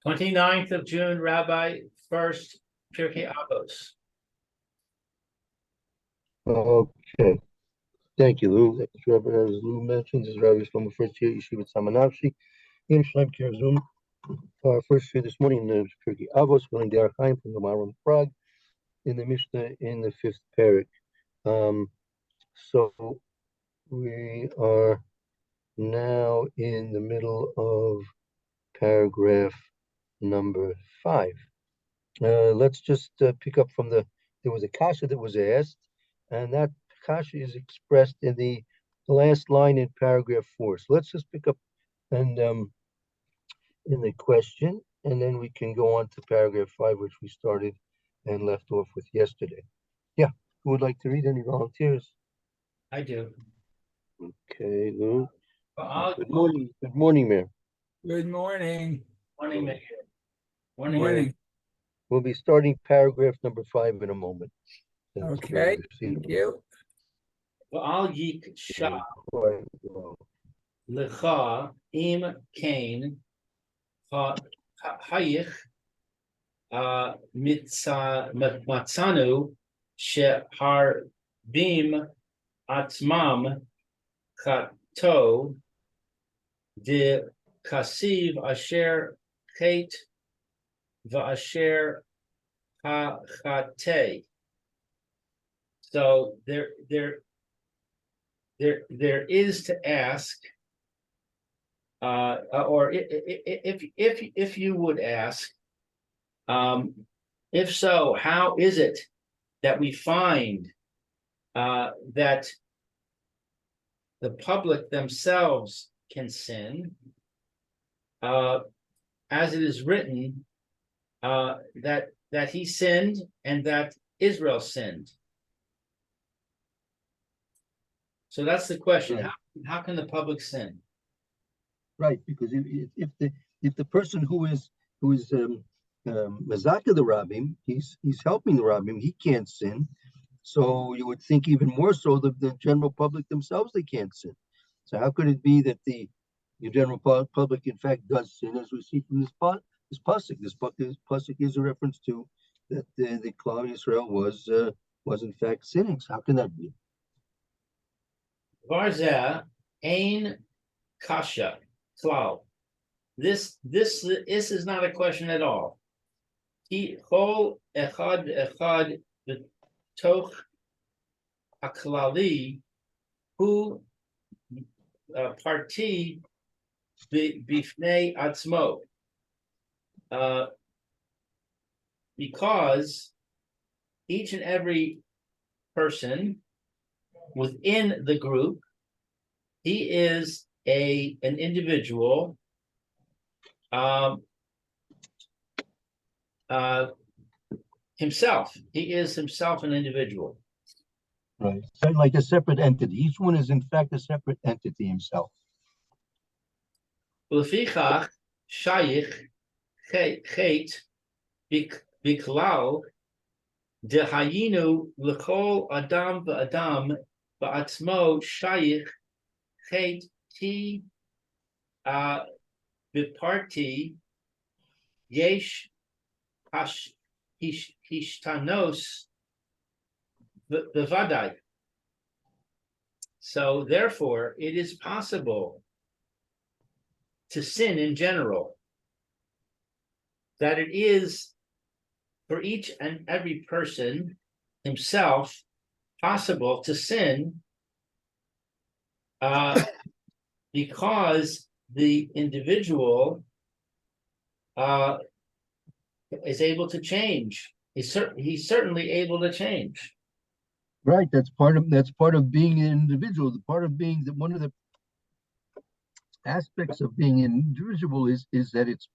29th of June, Rabbi Furst, Pierke Avos. Okay. Thank you, Lou. As Lou mentioned, this is Rabbi from the first year Yeshiva Samanavshi in Shlaim Zoom. Our first year this morning is Pierke Avos, going to Chaim from the Maron Prague in the Mishnah in the fifth parak. So we are now in the middle of paragraph number 5. Let's just pick up from there was a kasha that was asked, and that kasha is expressed in the last line in paragraph 4. So let's just pick up and in the question, and then we can go on to paragraph 5, which we started and left off with yesterday. Yeah, who would like to read? Any volunteers? I do. Okay, Lou. Well, Good morning. Good morning, Mayor. Good morning. Morning, Mayor. Good morning. We'll be starting paragraph number 5 in a moment. Okay, thank you. V'al yiksha lecha im kain hayich matzanu sheharbim atzmam chato de kasiv asher chet v'asher hachate. So there is to ask, or if you would ask, if so, how is it that we find that the public themselves can sin, as it is written that he sinned and that Israel sinned? So that's the question. Right. How can the public sin? Right, because if the person who is Mazaka the Rabbim, he's helping the Rabbim, he can't sin. So you would think even more so that the general public themselves, they can't sin. So how could it be that the general public in fact does sin, as we see from this pasuk? This pasuk is a reference to that the Klal Yisrael was in fact sinning. So how can that be? Varzeh ein kasha klal. This is not a question at all. Ki chol echad b'toch haklali hu parti bifnei atzmo. Because each and every person within the group, he is an individual himself. He is himself an individual. Right. So like a separate entity. Each one is in fact a separate entity himself. L'fichach shayich chet biklal dehayinu l'kol adam v'adam ba'atzmo shayich chet ti biparti yesh hishtanos b'vadai. So therefore, it is possible to sin in general, that it is for each and every person himself possible to sin because the individual is able to change. He's certainly able to change. Right. That's part of being an individual. The part of being that one of the aspects of being an individual is that it's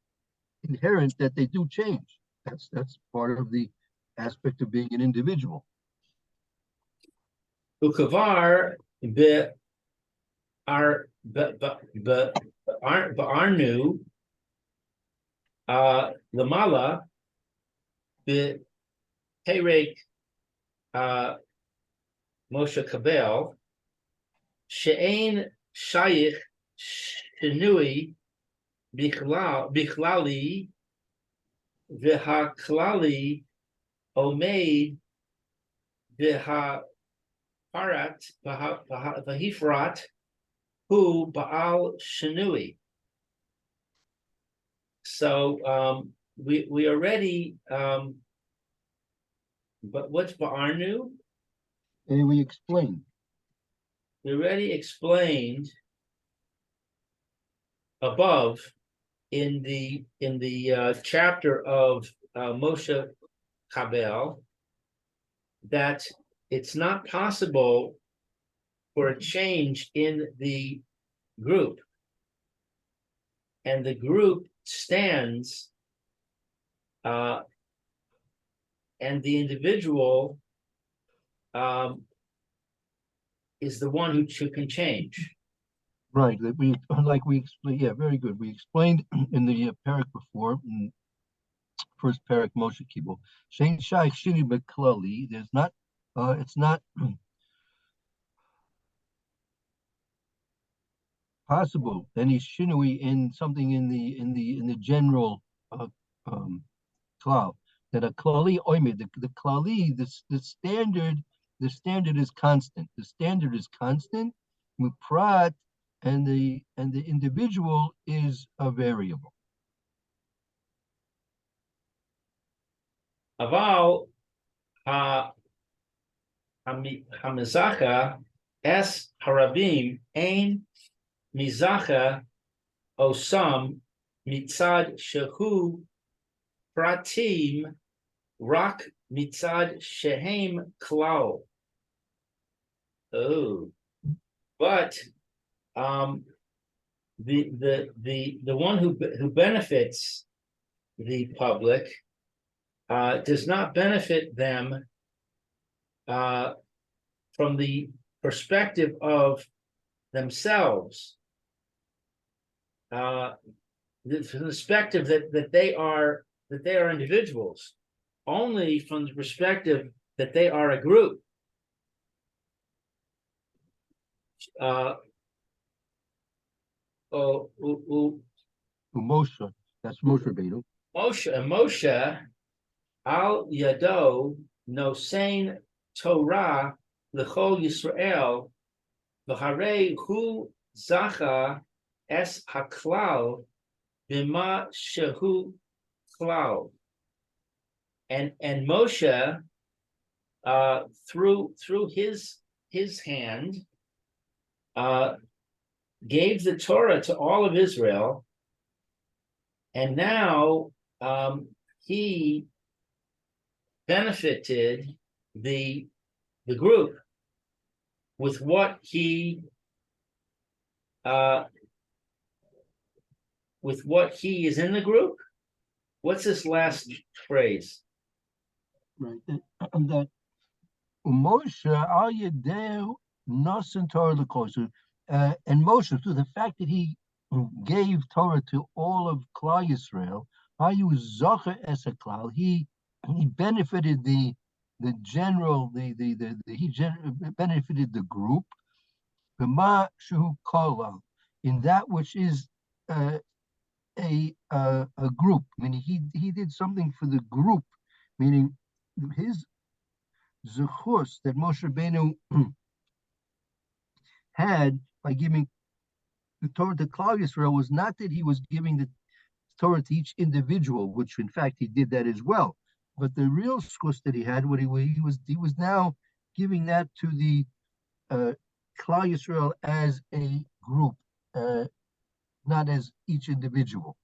inherent that they do change. That's part of the aspect of being an individual. Ukavar be'arnu lamala be'perek Moshe Kabel she'ein shayich shenui bichlali v'haklali omeid v'hifrat hu ba'al shenui. So we already but what's ba'arnu? And we explained. We already explained above in the chapter of Moshe Kabel that it's not possible for a change in the group, and the group stands, and the individual is the one who can change. Right, that we explained. Yeah, very good. We explained in the parak before, in first parak Moshe Kibble. Shein shaykh shini beklali. There's not. It's not possible any shinui in something in the general klal, that a klali oimid, the klali, the standard is constant. The standard is constant. Muprat, and the individual is a variable. Aval hamizacha es harabim ein mizacha osam mitzad shehu pratim rak mitzad shehem klal. Oh, but the one who benefits the public does not benefit them from the perspective of themselves, from the perspective that they are individuals, only from the perspective that they are a group. Moshe, that's Moshe Rabbeinu. Moshe al yado nosein Torah l'chol Yisrael v'harei hu zacha es haklal b'ma shehu klal. And Moshe, through his hand, gave the Torah to all of Israel, and now he benefited the group with what he is in the group. What's this last phrase? Right, that Moshe al yedeu nosen Torah l'kol. And Moshe, through the fact that he gave Torah to all of Klal Yisrael, he benefited the general, benefited the group, in that which is a group, meaning he did something for the group, meaning his zechus that Moshe Rabbeinu had by giving the Torah to Klal Yisrael was not that he was giving the Torah to each individual, which in fact he did that as well. But the real zechus that he had, he was now giving that to the Klal Yisrael as a group, not as each individual.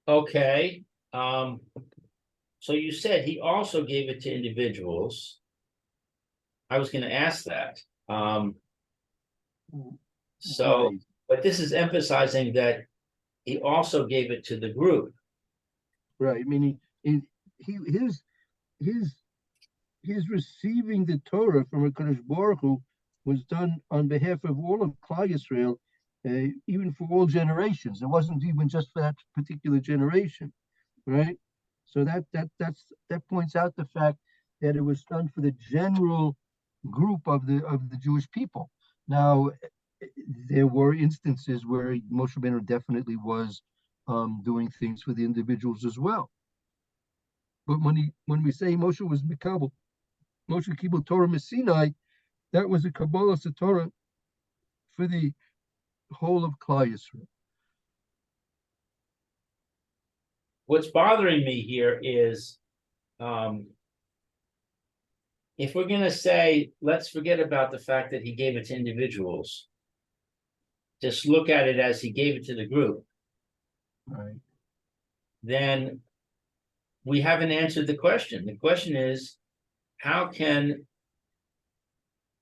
Okay. So you said he also gave it to individuals. I was going to ask that. So, Right. but this is emphasizing that he also gave it to the group. Right. I mean, his receiving the Torah from HaKadosh Baruch Hu was done on behalf of all of Klal Yisrael, even for all generations. It wasn't even just for that particular generation, right? So that points out the fact that it was done for the general group of the Jewish people. Now, there were instances where Moshe Rabbeinu definitely was doing things for the individuals as well. But when we say Moshe was Mikabel, Moshe Kibul Torah Messinai, that was a Kabbalah Torah for the whole of Klal Yisrael. What's bothering me here is, if we're gonna say, let's forget about the fact that he gave it to individuals, just look at it as he gave it to the group, Right. then we haven't answered the question. The question is, how can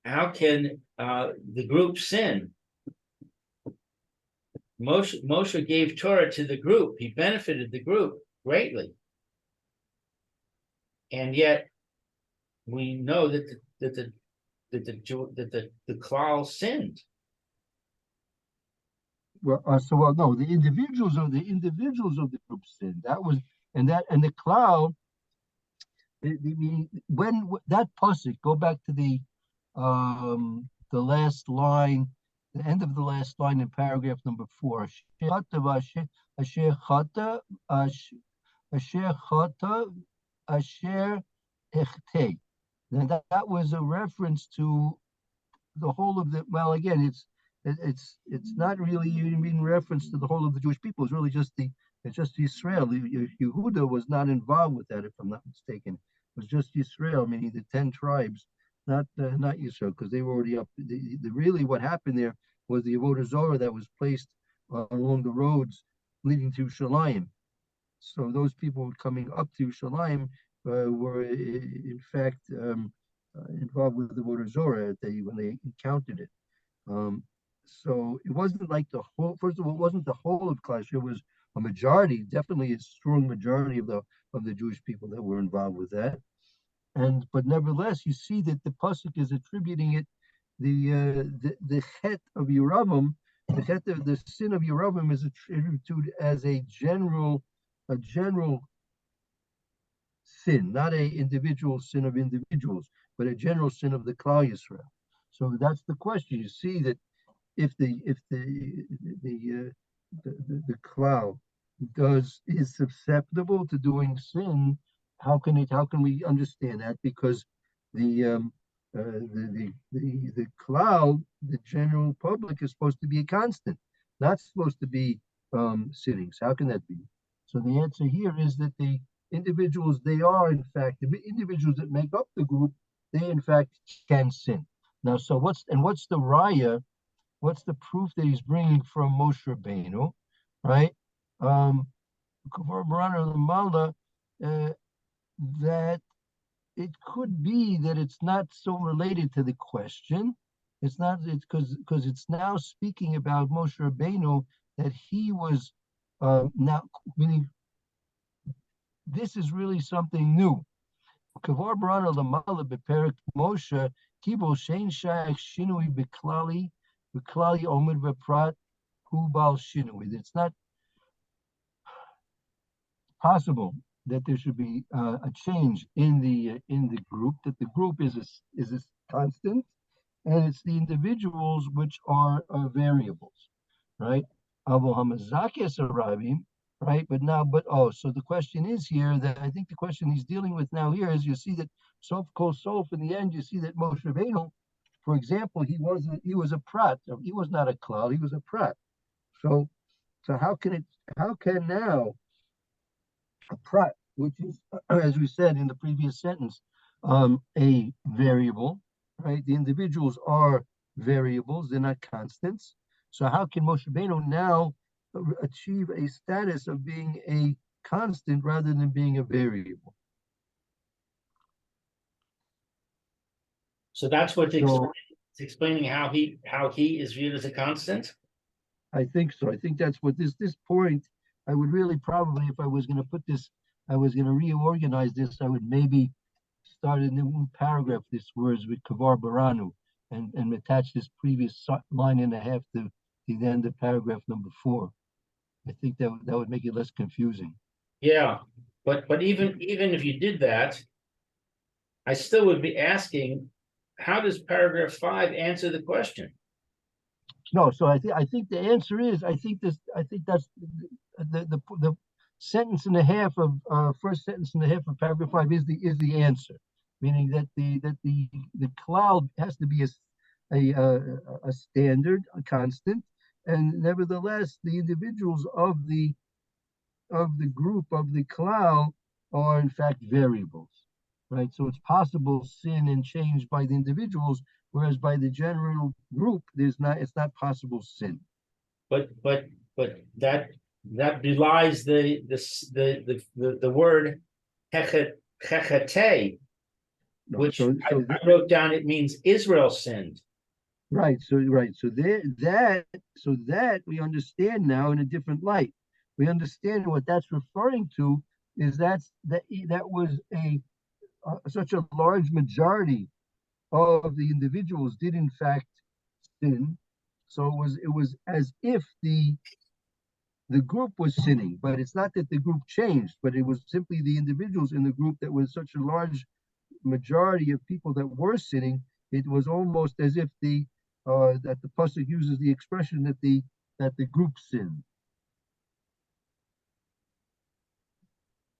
the group sin? Moshe gave Torah to the group. He benefited the group greatly. And yet we know that the Klal sinned. Well, no, the individuals of the group sinned. That was and the Klal. When that pasuk, go back to the last line, the end of the last line in paragraph number 4. Asher echtei. Then that was a reference to the whole of the. Well, again, it's not really in reference to the whole of the Jewish people. It's really just Israel. Yehuda was not involved with that, if I'm not mistaken. It was just Israel, meaning the 10 tribes, not Israel, because they were already up. Really, what happened there was the Avodah Zorah that was placed along the roads leading to Shalim. So those people coming up to Shalim were in fact involved with the Avodah Zorah when they encountered it. So it wasn't like the whole. First of all, it wasn't the whole of Klal Yisrael. It was a majority, definitely a strong majority of the Jewish people that were involved with that. But nevertheless, you see that the pasuk is attributing it the chet of Yeravam, the sin of Yeravam is attributed as a general sin, not a individual sin of individuals, but a general sin of the Klal Yisrael. So that's the question. You see that if the Klal is susceptible to doing sin, how can we understand that? Because the Klal, the general public, is supposed to be a constant, not supposed to be sinning. So how can that be? So the answer here is that the individuals, they are in fact the individuals that make up the group, they in fact can sin. Now, so what's the raya? What's the proof that he's bringing from Moshe Rabbeinu, right? That it could be that it's not so related to the question. It's because it's now speaking about Moshe Rabbeinu, that he was now, meaning this is really something new. Kavar Barana Lamala Beperik Moshe Kibo Shein Shaykh Shinui Beklali Omid Veprat Hubal Shinui. It's not possible that there should be a change in the group. That the group is a constant, and it's the individuals which are variables, right? Avo Hamazakis Arabim, right? So the question is here that I think the question he's dealing with now here is, you see that Sof Kol Sof, in the end, you see that Moshe Rabbeinu, for example, he was a prat. He was not a klal, he was a prat. So how can now a prat, which is, as we said in the previous sentence, a variable, right? The individuals are variables, they're not constants. So how can Moshe Rabbeinu now achieve a status of being a constant rather than being a variable? So that's what it's explaining how he is viewed as a constant. I think so. I think that's what this point. I would really probably, if I was going to put this, I was going to reorganize this, I would maybe start a new paragraph, this words with Kavar Baranu, and attach this previous line and a half to the end of paragraph number 4. I think that would make it less confusing. Yeah, but even if you did that, I still would be asking, how does paragraph 5 answer the question? No, so I think the answer is, I think that's the sentence and a half of, first sentence and a half of paragraph 5 is the answer. Meaning that the cloud has to be a standard, a constant, and nevertheless, the individuals of the group of the cloud are in fact variables, right? So it's possible sin and change by the individuals, whereas by the general group, it's not possible sin. But that belies the word hechate, No, which so I wrote down. It means Israel sinned. right, so there that we understand now in a different light. We understand what that's referring to is that was such a large majority of the individuals did in fact sin. So it was as if the group was sinning, but it's not that the group changed, but it was simply the individuals in the group that was such a large majority of people that were sinning. It was almost as if that the pasuk uses the expression that the group sinned.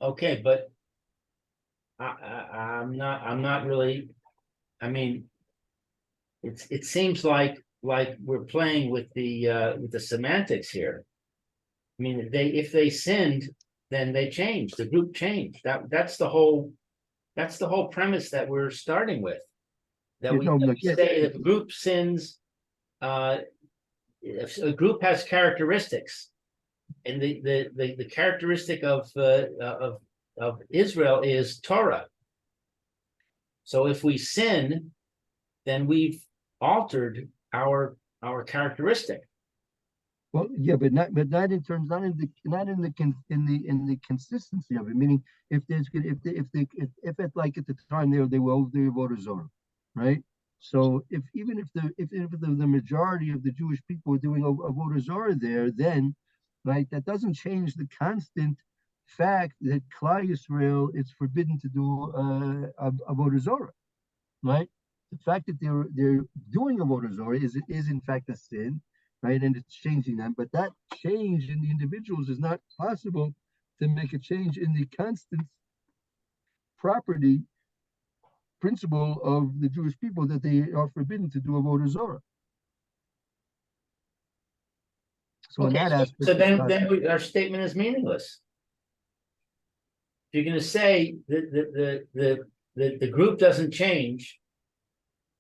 Okay, but I'm not really. I mean, it seems like we're playing with the semantics here. I mean, if they sinned, then they changed. The group changed. That's the whole premise that we're starting with. That we say if a group sins, if a group has characteristics, and the characteristic of Israel is Torah. So if we sin, then we've altered our characteristic. Well, yeah, but not in terms, not in the consistency of it. Meaning, if it's like at the time they were Avodah Zorah, right? So even if the majority of the Jewish people were doing Avodah Zorah there, then right, that doesn't change the constant fact that Klal Yisrael it's forbidden to do Avodah Zorah, right? The fact that they're doing Avodah Zorah is in fact a sin, right? And it's changing them, but that change in the individuals is not possible to make a change in the constant property principle of the Jewish people that they are forbidden to do Avodah Zorah. So okay, in that aspect, so then our statement is meaningless. If you're going to say the group doesn't change,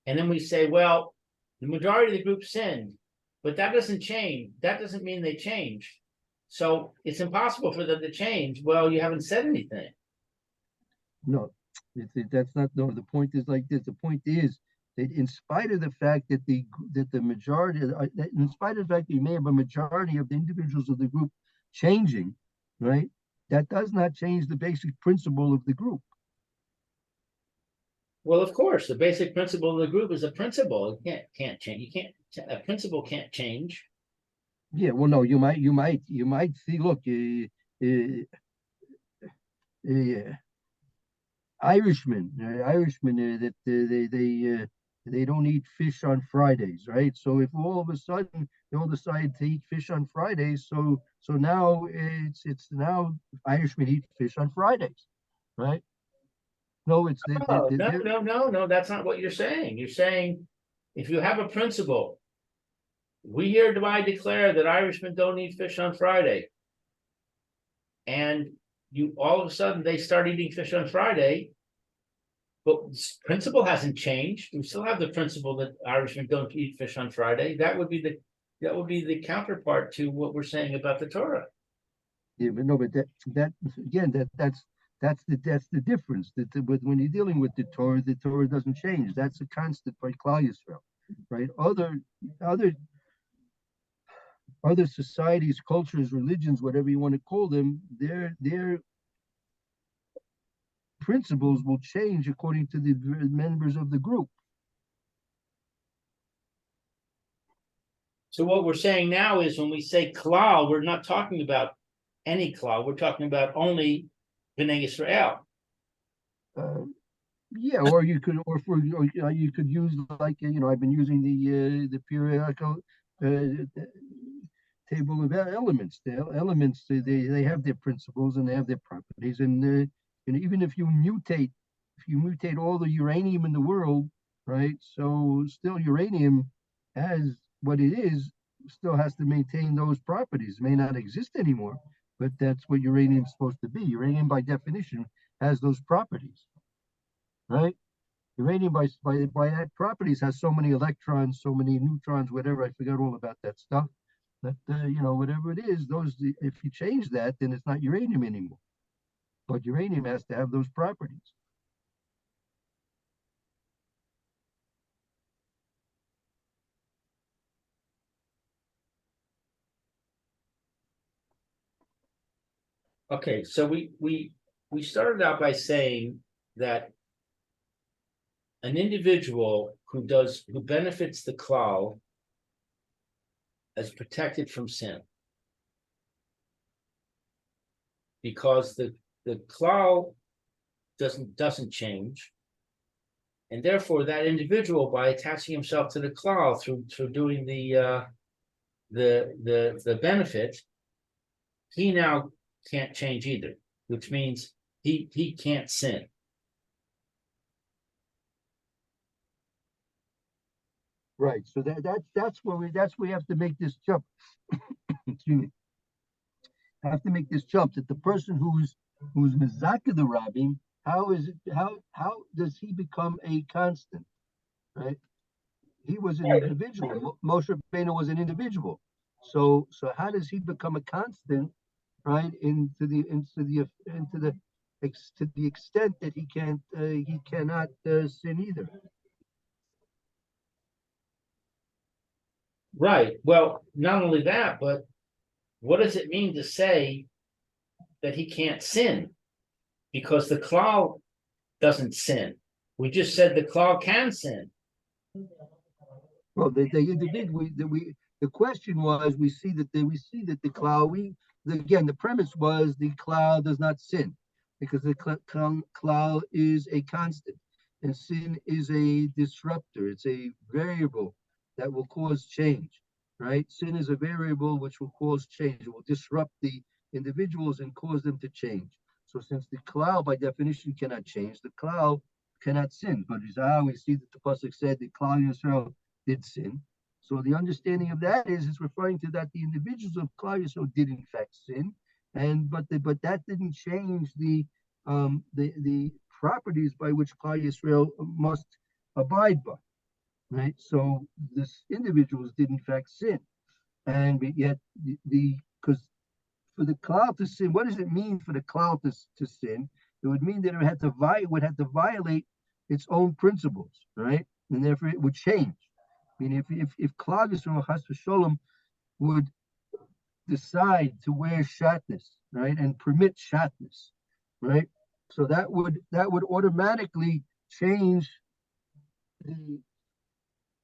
and then we say, well, the majority of the group sinned, but that doesn't change. That doesn't mean they changed. So it's impossible for them to change. Well, you haven't said anything. No, that's not. No, the point is like this. The point is that in spite of the fact that the majority, in spite of the fact that you may have a majority of the individuals of the group changing, right? That does not change the basic principle of the group. Well, of course, the basic principle of the group is a principle. It can't change. You can't. A principle can't change. Yeah. Well, no. You might see. Look, Irishmen that they don't eat fish on Fridays, right? So if all of a sudden they all decide to eat fish on Fridays, so now it's now Irishmen eat fish on Fridays, right? No, it's No. That's not what you're saying. You're saying if you have a principle, we hereby declare that Irishmen don't eat fish on Friday, and you all of a sudden they start eating fish on Friday, but principle hasn't changed. We still have the principle that Irishmen don't eat fish on Friday. That would be the counterpart to what we're saying about the Torah. Yeah, but no, but that again, that's the difference. But when you're dealing with the Torah doesn't change. That's a constant by Klal Yisrael, right? Other societies, cultures, religions, whatever you want to call them, their principles will change according to the members of the group. So what we're saying now is when we say klal, we're not talking about any klal. We're talking about only Bnei Yisrael. Yeah, or you could use like I've been using the periodical table of elements. The elements, they have their principles and they have their properties. And even if you mutate all the uranium in the world, right? So still uranium, as what it is, still has to maintain those properties. It may not exist anymore, but that's what uranium is supposed to be. Uranium, by definition, has those properties, right? Uranium, by that properties, has so many electrons, so many neutrons, whatever. I forgot all about that stuff. But whatever it is, if you change that, then it's not uranium anymore. But uranium has to have those properties. Okay, so we started out by saying that an individual who benefits the klal is protected from sin, because the klal doesn't change, and therefore that individual, by attaching himself to the klal through doing the benefit, he now can't change either, which means he can't sin. Right. So that's where we have to make this jump. Excuse me. Have to make this jump that the person who's mizaka the rabbim, how does he become a constant? Right. He was an individual. Moshe Rabbeinu was an individual. So how does he become a constant? Right, to the extent that he cannot sin either. Right. Well, not only that, but what does it mean to say that he can't sin? Because the klal doesn't sin. We just said the klal can sin. Well, the question was, we see that the klal, again, the premise was the klal does not sin, because the klal is a constant, and sin is a disruptor. It's a variable that will cause change, right? Sin is a variable which will cause change. It will disrupt the individuals and cause them to change. So since the klal, by definition, cannot change, the klal cannot sin. But we see that the pasuk said the klal Yisrael did sin. So the understanding of that is it's referring to that the individuals of Klal Yisrael did in fact sin, but that didn't change the properties by which Klal Yisrael must abide by, right? So this individuals did in fact sin, and yet because for the Klal to sin, what does it mean for the Klal to sin? It would mean that it would have to violate its own principles, right? And therefore it would change. I mean, if Klal Yisrael Chas v'Sholom would decide to wear shatnez, right, and permit shatnez, right, so that would automatically change the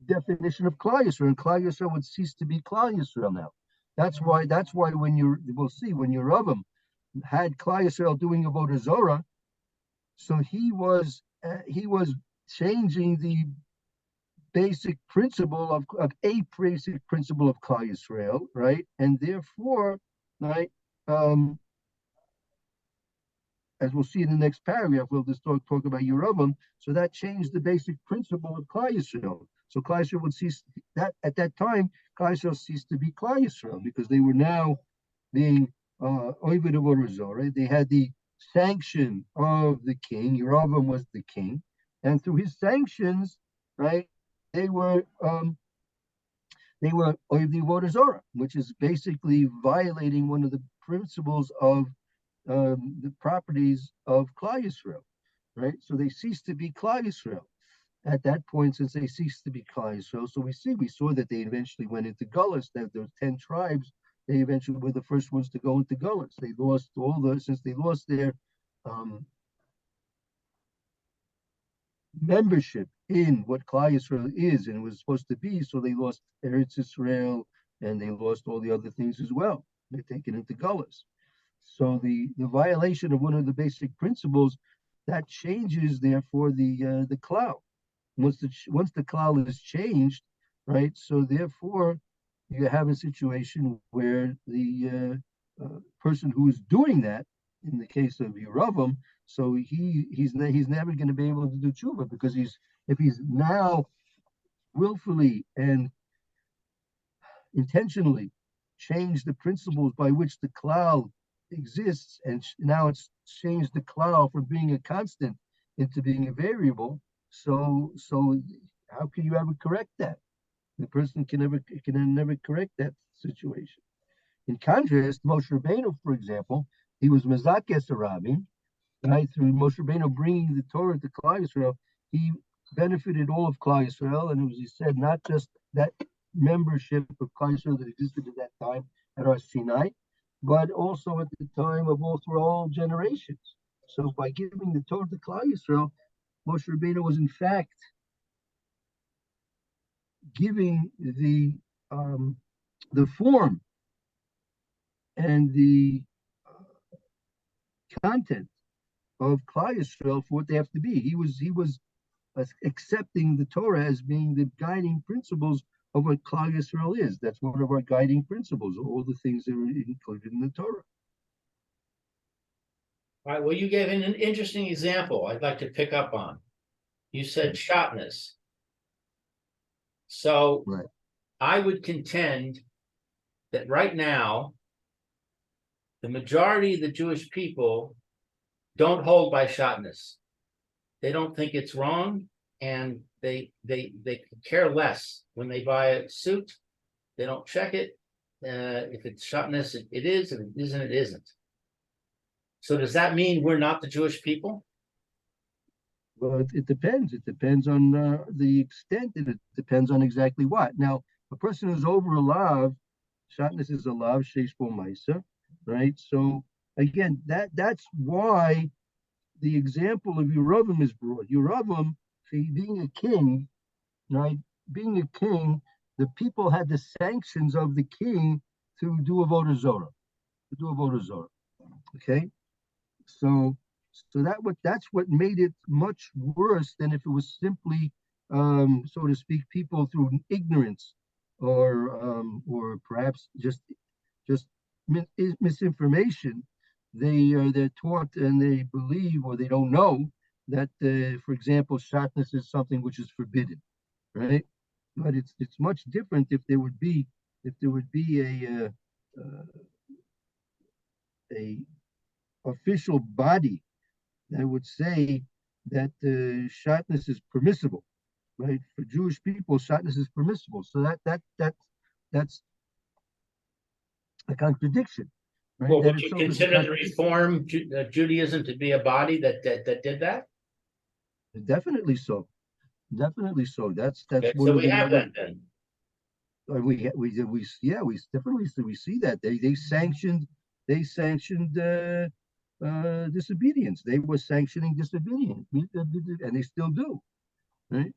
definition of Klal Yisrael, and Klal Yisrael would cease to be Klal Yisrael now. That's why when we'll see when Yeravim had Klal Yisrael doing avodah zorah, so he was changing the basic principle of Klal Yisrael, right? And therefore, right, as we'll see in the next paragraph, we'll just talk about Yeravim. So that changed the basic principle of Klal Yisrael. So Klal Yisrael would cease that at that time. Klal Yisrael ceased to be Klal Yisrael because they were now being Oived avodah zorah. They had the sanction of the king. Yeravim was the king, and through his sanctions, right, they were Oived avodah zorah, which is basically violating one of the principles of the properties of Klal Yisrael, right? So they ceased to be Klal Yisrael at that point. Since they ceased to be Klal Yisrael, so we saw that they eventually went into Gullus. That those 10 tribes, they eventually were the first ones to go into Gullus. They lost since they lost their membership in what Klal Yisrael is and was supposed to be. So they lost Eretz Yisrael, and they lost all the other things as well. They're taken into Gullus. So the violation of one of the basic principles that changes, therefore, the klal. Once the klal is changed, right? So therefore, you have a situation where the person who is doing that, in the case of Yeravam, so he's never going to be able to do tshuva, because if he's now willfully and intentionally changed the principles by which the klal exists, and now it's changed the klal from being a constant into being a variable. So how can you ever correct that? The person can never correct that situation. In contrast, Moshe Rabbeinu, for example, he was mezakes Arabim, right? Through Moshe Rabbeinu bringing the Torah to Klal Yisrael, he benefited all of Klal Yisrael, and as he said, not just that membership of Klal Yisrael that existed at that time at our Sinai, but also at the time of all generations. So by giving the Torah to Klal Yisrael, Moshe Rabbeinu was in fact giving the form and the content of Klal Yisrael for what they have to be. He was accepting the Torah as being the guiding principles of what Klal Yisrael is. That's one of our guiding principles, all the things that are included in the Torah. All right, well, you gave an interesting example I'd like to pick up on. You said shatnez. So right. I would contend that right now, the majority of the Jewish people don't hold by shatnez. They don't think it's wrong, and they care less when they buy a suit. They don't check it. If it's shatnez, it is. If it isn't, it isn't. So does that mean we're not the Jewish people? Well, it depends. It depends on the extent, and it depends on exactly what. Now, a person who's over a lav, shatnez is a lav, sheish bo ma'isa, right? So again, that's why the example of Yeravam is brought. Yeravam, being a king, right? Being a king, the people had the sanctions of the king to do avodah zorah, Okay, so that's what made it much worse than if it was simply, so to speak, people through ignorance or perhaps just misinformation. They're taught and they believe, or they don't know that, for example, shatnez is something which is forbidden, right? But it's much different if there would be a official body that would say that shatnez is permissible, right? For Jewish people, shatnez is permissible. So that's a contradiction. Right? Well, would you consider the Reform Judaism to be a body that did that? Definitely so. Definitely so. That's okay, one so of we have that then. We definitely see that they sanctioned disobedience. They were sanctioning disobedience, and they still do, right?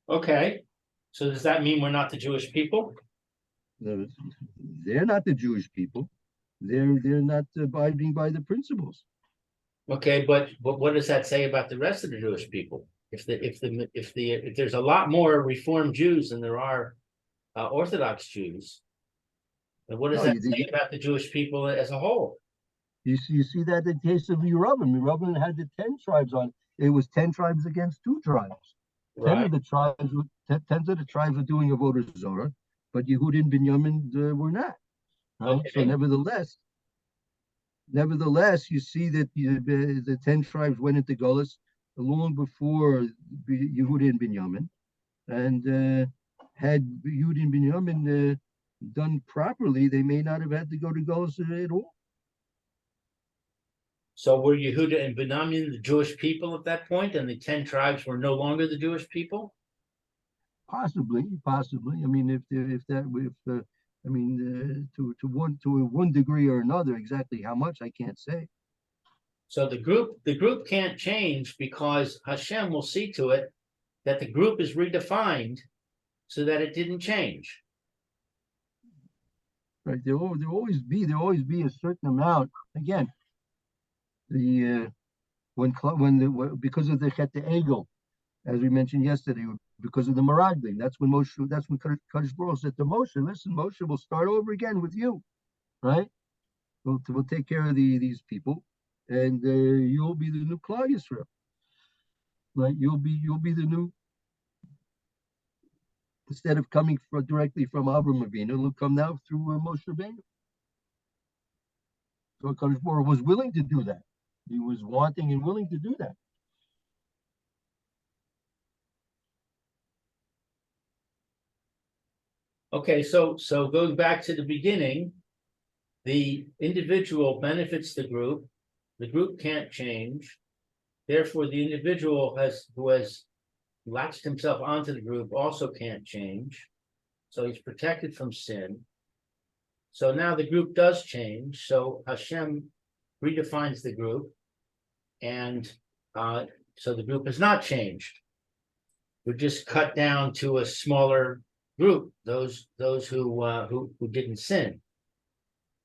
Okay, so does that mean we're not the Jewish people? They're not the Jewish people. They're not abiding by the principles. Okay, but what does that say about the rest of the Jewish people? If there's a lot more Reformed Jews than there are Orthodox Jews, then what does that say about the Jewish people as a whole? You see that in the case of Yeravam. Yeravam had the 10 tribes on. It was 10 tribes against 2 tribes. Right. 10 of the tribes were doing avodah zorah, but Yehud and Binyamin were not. Right? Okay. So nevertheless, you see that the 10 tribes went into Golus long before Yehud and Binyamin, and had Yehud and Binyamin done properly, they may not have had to go to Golus at all. So were Yehuda and Benjamin the Jewish people at that point, and the 10 tribes were no longer the Jewish people? Possibly. I mean, to one degree or another, exactly how much I can't say. So the group can't change because Hashem will see to it that the group is redefined so that it didn't change. Right. There'll always be a certain amount. Again, because of the Chet Egel, as we mentioned yesterday, because of the Meraglim. That's when Kadosh Baruch said to Moshe, listen, Moshe, we'll start over again with you, right? We'll take care of these people, and you'll be the new Klal Yisrael, right? You'll be the new, instead of coming directly from Avram Avinu, it'll come now through Moshe Rabbeinu. So Kadosh Baruch was willing to do that. He was wanting and willing to do that. Okay, so going back to the beginning, the individual benefits the group can't change. Therefore, the individual who has latched himself onto the group also can't change. So he's protected from sin. So now the group does change. So Hashem redefines the group, and so the group has not changed. We're just cut down to a smaller group, those who didn't sin.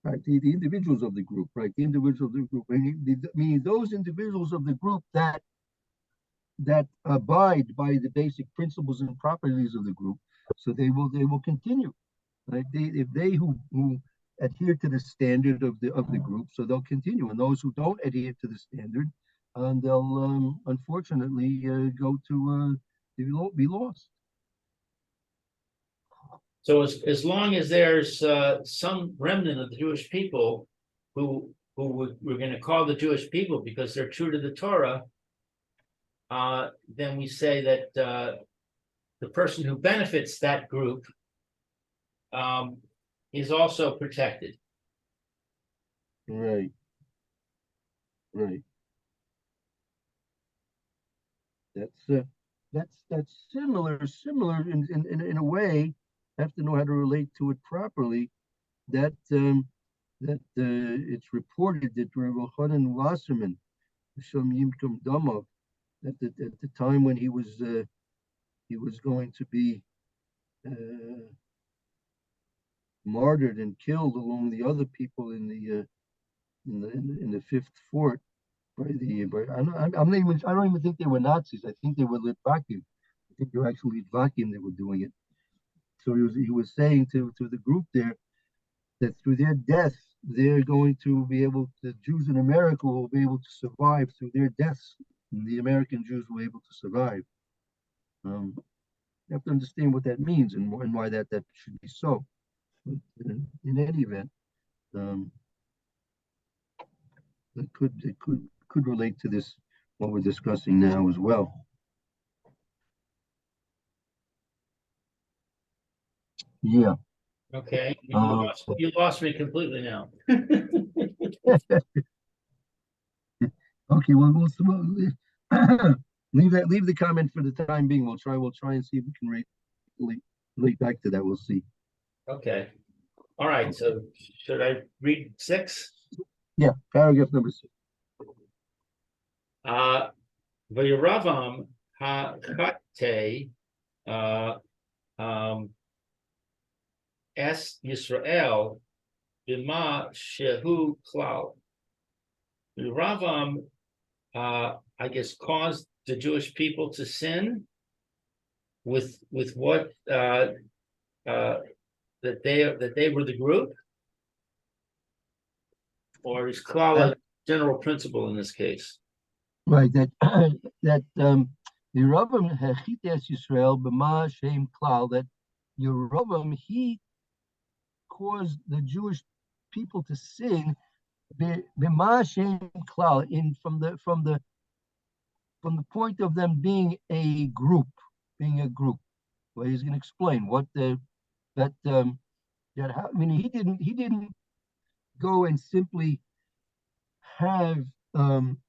Right, the individuals of the group, right? The individuals of the group, meaning those individuals of the group that abide by the basic principles and properties of the group, so they will continue. Right? If they who adhere to the standard of the group, so they'll continue, and those who don't adhere to the standard, they'll unfortunately go to be lost. So as long as there's some remnant of the Jewish people who we're going to call the Jewish people because they're true to the Torah, then we say that the person who benefits that group is also protected. Right. That's similar in a way. Have to know how to relate to it properly. That it's reported that Rav Elchanan Wasserman, Hashem Yimkom Damov, at the time when he was going to be martyred and killed along the other people in the fifth fort I don't even think they were Nazis. I think they were Litvakim. I think they were actually Litvakim that were doing it. So he was saying to the group there that through their death, they're going to be able, the Jews in America will be able to survive through their deaths. And the American Jews were able to survive. You have to understand what that means and why that should be so. But in any event, it could relate to this, what we're discussing now as well. Yeah. Okay, you lost me completely now. Okay, well, leave the comment for the time being. We'll try and see if we can relate back to that. We'll see. Okay. All right. So should I read 6? Yeah, paragraph number 6. V'yeravam ha'chate es Yisrael b'ma shehu klal. Ravam, I guess, caused the Jewish people to sin with what that they were the group, or is klal a general principle in this case? Right. That the Ravam hechit es Yisrael b'ma shehem klal. That Yeravam, he caused the Jewish people to sin b'ma shehem klal, from the point of them being a group. Well, he's going to explain what he didn't go and simply have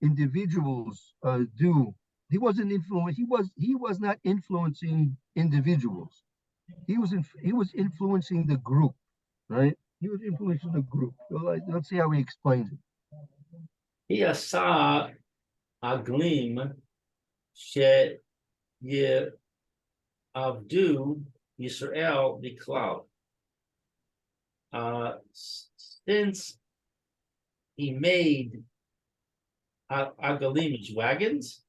individuals do. He wasn't influenced. He was not influencing individuals. He was influencing the group, right? He was influencing the group. So let's see how he explains it. He saw a gleam she avdu Yisrael the cloud. Since he made Agalim's wagons,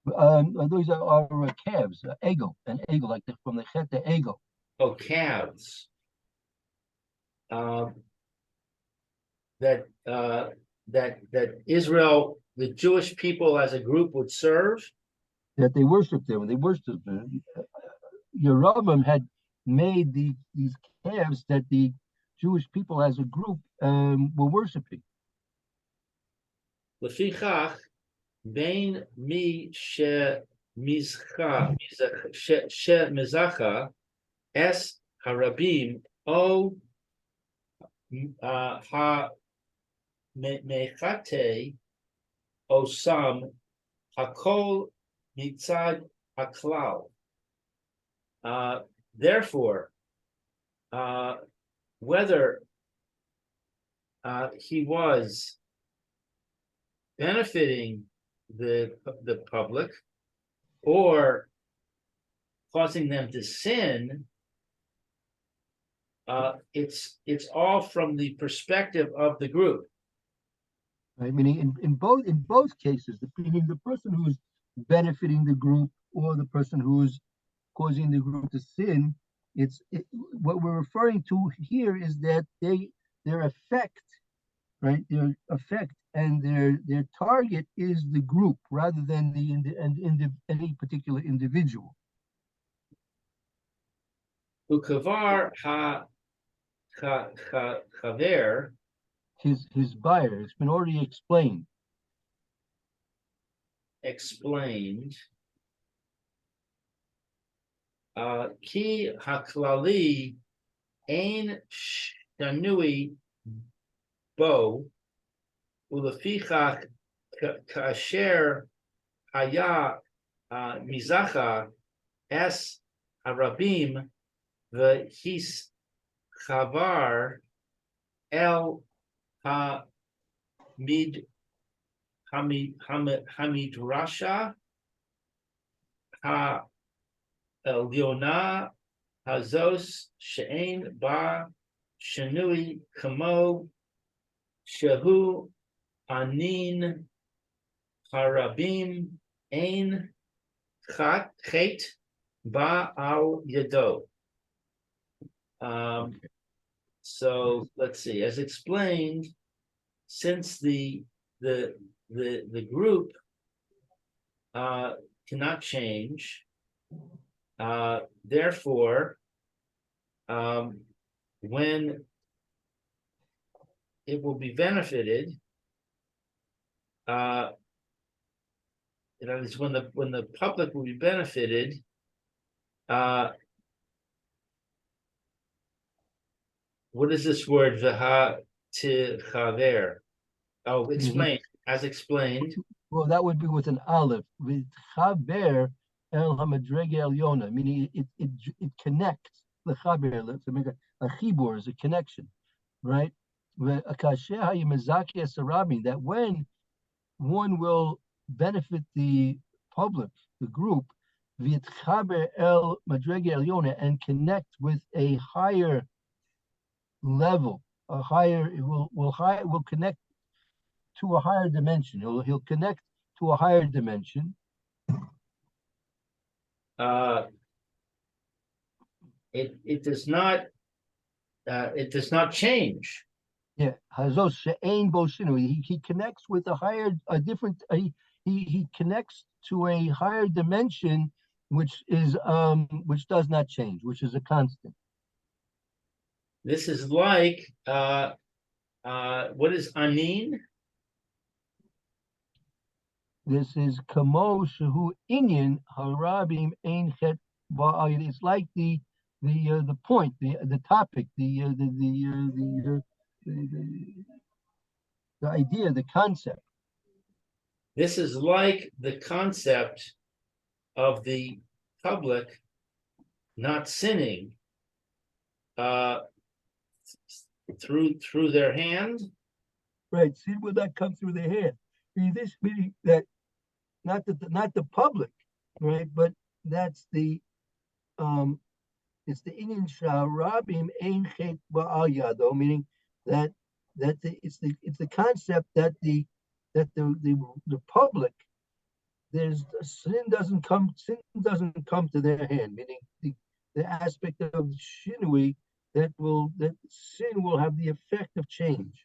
Those are calves, an eagle, like from the chet the eagle. Oh, calves. Um, that Israel, the Jewish people as a group would serve. That they worshiped them. They worshiped them. Yeravim had made these calves that the Jewish people as a group were worshiping. Lefichach, bein mi she mizacha es harabim o ha mechate osam hakol mitzad haklal. Therefore, whether he was benefiting the public or causing them to sin, it's all from the perspective of the group. Right? Meaning in both cases, meaning the person who's benefiting the group or the person who's causing the group to sin, what we're referring to here is that their effect, right? Their effect and their target is the group rather than any particular individual. Ukavar ha chaver, His buyer. It's been already explained. Ki haklali ein shanui bo ulefichach kasher haya mizacha es harabim v'his chavar el hamidrasha ha Eliona Hazos Shein Ba Shanui Kamo Shehu Anin Harabim Ein Chet Ba Al Yado. So let's see. As explained, since the group cannot change. Therefore, when it will be benefited, it's when the public will be benefited, what is this word v'ha tichaver? Oh, explain. As explained. Well, that would be with an aleph. With chaber el hamadrege elyona, meaning it connects the chaber to make a chibur is a connection, right? That when one will benefit the public, the group, v'itchaber el madrege elyona, and connect with a higher level, it will connect to a higher dimension. He'll connect to a higher dimension. It does not change. Yeah, Hazos she'ein bo shinui. He connects with a different. He connects to a higher dimension, which does not change, which is a constant. This is like what is anin? This is kamo shehu inyan harabim ein chet ba'ayid. It's like the point, the topic, the idea, the concept. This is like the concept of the public not sinning through their hand. Right, sin will not come through their hand. This meaning that not the public, right? But that's the it's the inyan sharabim ein chet ba'al yado, meaning that it's the concept that the public sin doesn't come to their hand, meaning the aspect of shinui that sin will have the effect of change.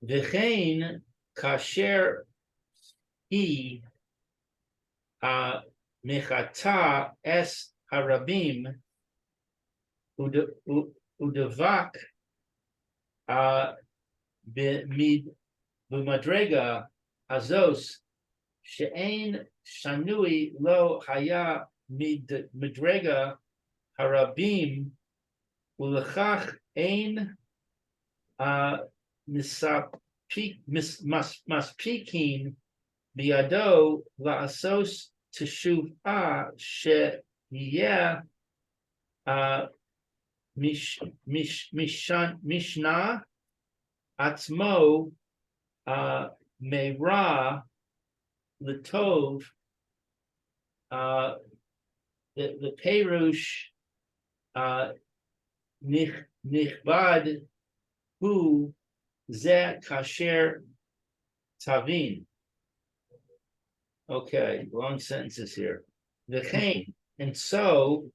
V'chein kasher hi mechata es harabim udavak b'madrega azos she'ein shanui lo haya midrega harabim ulechach ein maspikin biado la'asos teshuvah she'yeh mishnah atzmo meira l'tov the perush nichbad hu zeh kasher tavin. Okay, long sentences here. V'chein, and so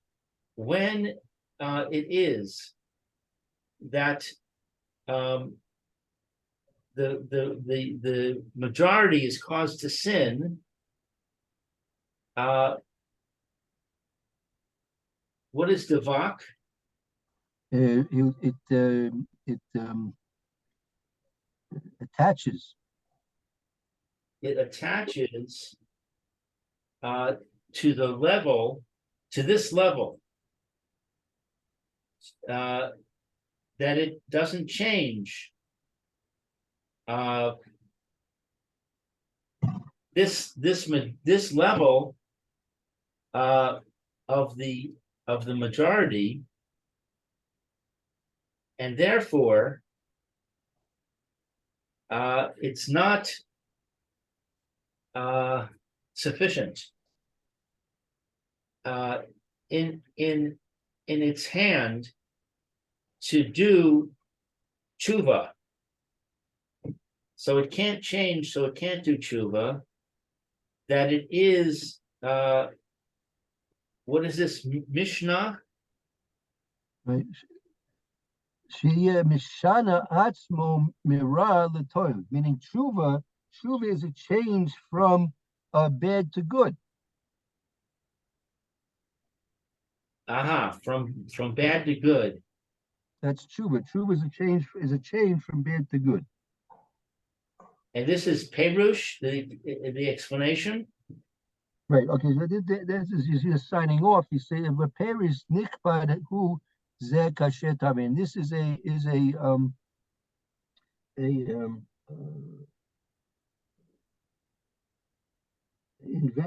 when it is that the majority is caused to sin, what is devak? It attaches. It attaches to this level, that it doesn't change. This level of the majority, and therefore it's not sufficient in its hand to do tshuva. So it can't change, so it can't do tshuva. That it is, what is this, Mishnah? Right. Mishana atzmo mira l'tov, meaning tshuva is a change from bad to good. Aha, from bad to good. That's tshuva. Tshuva is a change from bad to good. And this is Perush, the explanation. Right. Okay. So this is just signing off. You say if a pair is nikbad hu zeh kasher tavin. This is a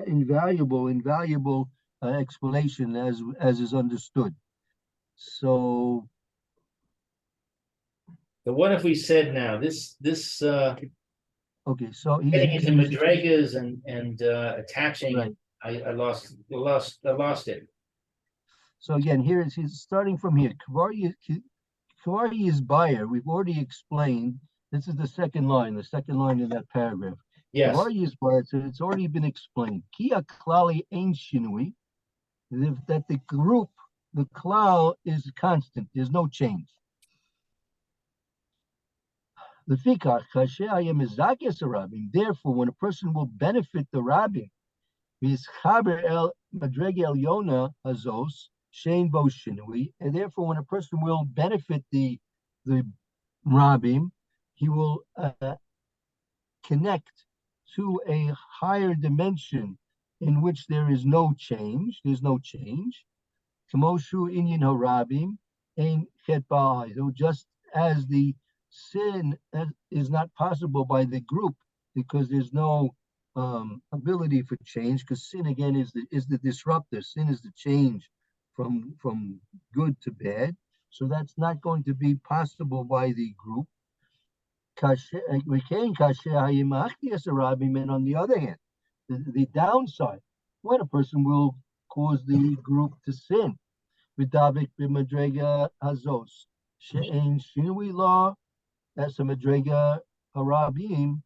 invaluable explanation as is understood. So what if we said now this okay, so getting into madregas and attaching, right. I lost it. So again, he's starting from here. Kvari is buyer. We've already explained. This is the second line in that paragraph. Yes. Kvari is buyer, so it's already been explained. Kia klali ein shinui, that the group, the klal is constant. There's no change. Therefore, when a person will benefit the rabbin, and therefore when a person will benefit the rabbim, he will connect to a higher dimension in which there is no change. There's no change. So just as the sin is not possible by the group because there's no ability for change, because sin again is the disruptor. Sin is the change from good to bad. So that's not going to be possible by the group. And on the other hand, the downside, when a person will cause the group to sin, that's a madrega harabim,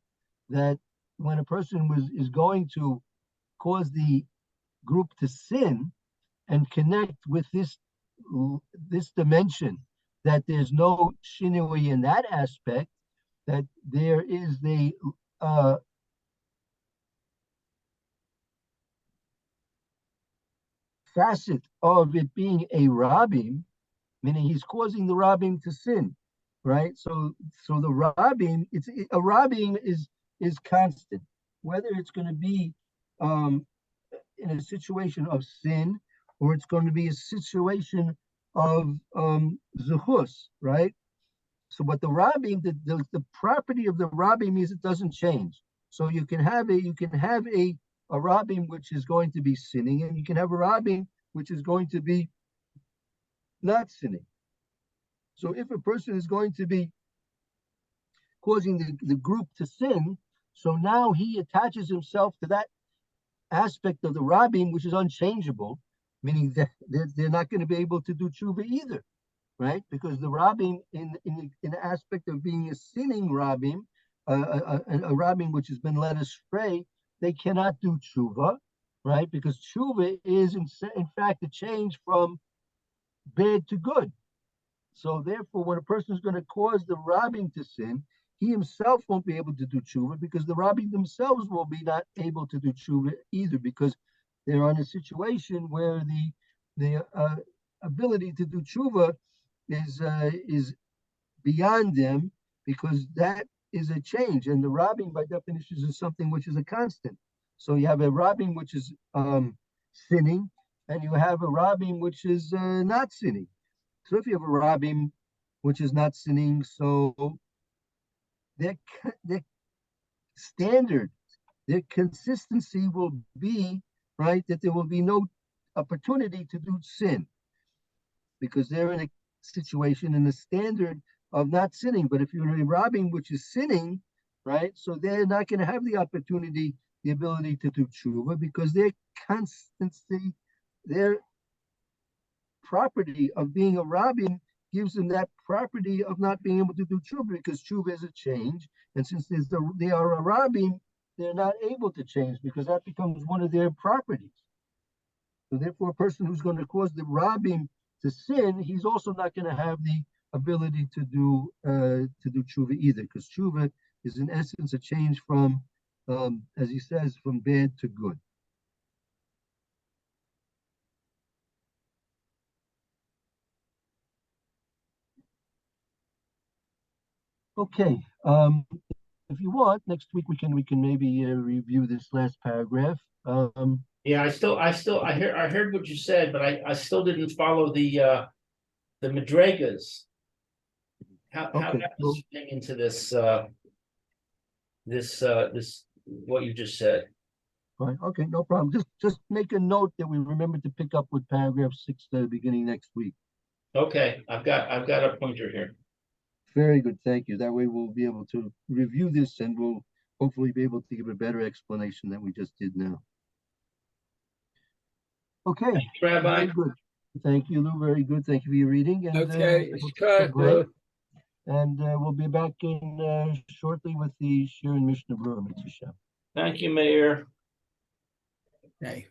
that when a person is going to cause the group to sin and connect with this dimension, that there's no shinui in that aspect, that there is the facet of it being a rabim, meaning he's causing the rabim to sin, right? So the rabim, a rabim is constant, whether it's going to be in a situation of sin or it's going to be a situation of zuhus, right? So, but the rabim, the property of the rabim is it doesn't change. So you can have a rabim which is going to be sinning, and you can have a rabim which is going to be not sinning. So if a person is going to be causing the group to sin, so now he attaches himself to that aspect of the rabim which is unchangeable, meaning that they're not going to be able to do tshuva either, right? Because the rabim in the aspect of being a sinning rabim, a rabim which has been led astray, they cannot do tshuva, right? Because tshuva is in fact a change from bad to good. So therefore, when a person is going to cause the rabbim to sin, he himself won't be able to do tshuva, because the rabbim themselves will be not able to do tshuva either, because they're in a situation where the ability to do tshuva is beyond them, because that is a change, and the rabbim by definition is something which is a constant. So you have a rabbim which is sinning, and you have a rabbim which is not sinning. So if you have a rabbim which is not sinning, so their standard, their consistency will be, right, that there will be no opportunity to do sin, because they're in a situation in the standard of not sinning. But if you're a rabbim which is sinning, right, so they're not going to have the opportunity, the ability to do tshuva, because their constancy, their property of being a rabbin gives them that property of not being able to do tshuva, because tshuva is a change, and since they are a rabbin, they're not able to change, because that becomes one of their properties. So therefore, a person who's going to cause the rabbin to sin, he's also not going to have the ability to do tshuva either, because tshuva is in essence a change from, as he says, from bad to good. Okay, if you want, next week we can maybe review this last paragraph. Yeah, I heard what you said, but I still didn't follow the madrigas. How Okay, that was fitting into this what you just said. Right. Okay, no problem. Just make a note that we remember to pick up with paragraph 6 at the beginning next week. Okay, I've got a pointer here. Very good, thank you. That way we'll be able to review this, and we'll hopefully be able to give a better explanation than we just did now. Okay, Rabbi. very good. Thank you, Lou. Very good. Thank you for your reading. And Okay, so great. And we'll be back in shortly with the Shir and Mishnah Berurah. Thank you, Mayor. okay.